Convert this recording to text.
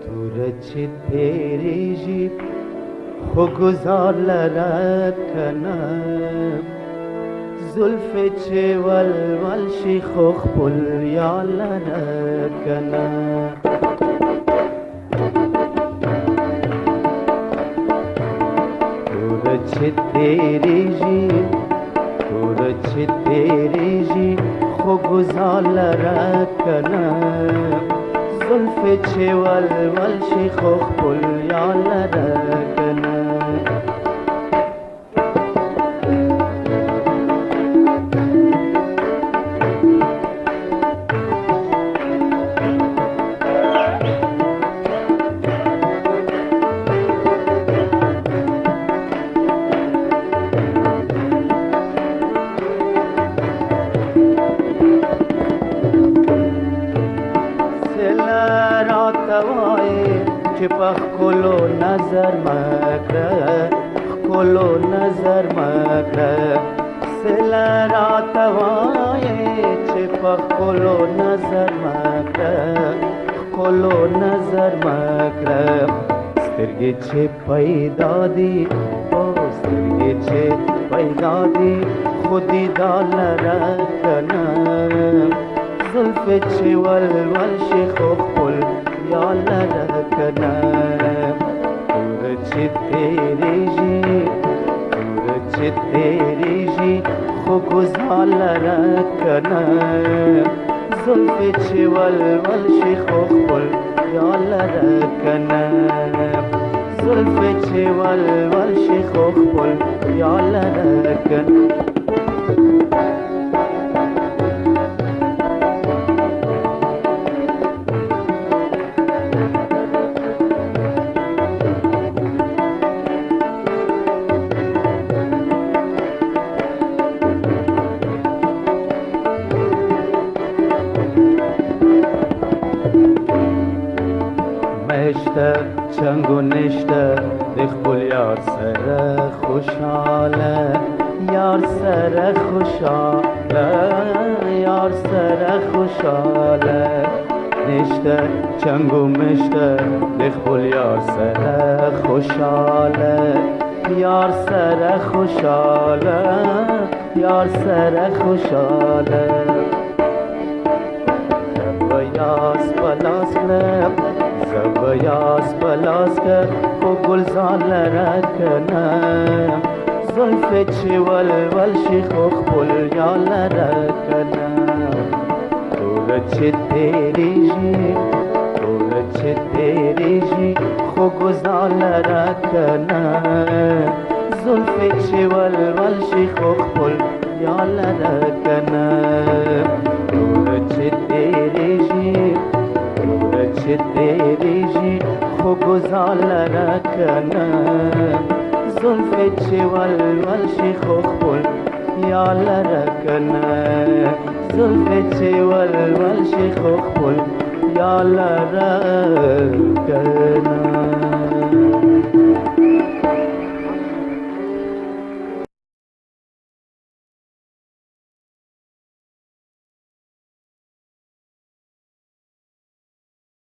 تورچی تیریجی خو گزار لرکنم زلف چه ولول شی خو خپل یا لرکنم تورچی تیریجی خو گزار لرکنم زلف چه ولول شی خو خپل یا لرکنم چې په خلو نظر مکړه خلو نظر مکړه سلا راته وایې چې په خلو نظر مکړه خلو نظر مکړه سترګې چې پیدا دي او سترګې چې پیدا دي خودي دا لرکنه زلف چې ولول شي خو خپل یا لرکنم تورچی تیریجی خو گزار لرکنم زلف چه ولول شی خو خپل یا لرکنم زلف چه ولول شی خو خپل یا لرکنم نشته چنگ و نشته د خپل یار سره خوشحاله یار سره خوشحاله یار سره خوشحاله نشته چنگ و مشته د خپل یار سره خوشحاله یار سره خوشحاله یار سره خوشحاله یاس پلاس کړم زبیاس پلاس کړ خو ګلزار لرکنم زلف چې ولول شي خو خپل یا لرکنم تورچی تیریجی خو گزار لرکنم زلف چې ولول شي خو خپل یا لرکنم تورچی تیریجی خو گزار لرکنم زلف چه ولول شی خو خپل یا لرکنم زلف چه ولول شی خو خپل یا لرکنم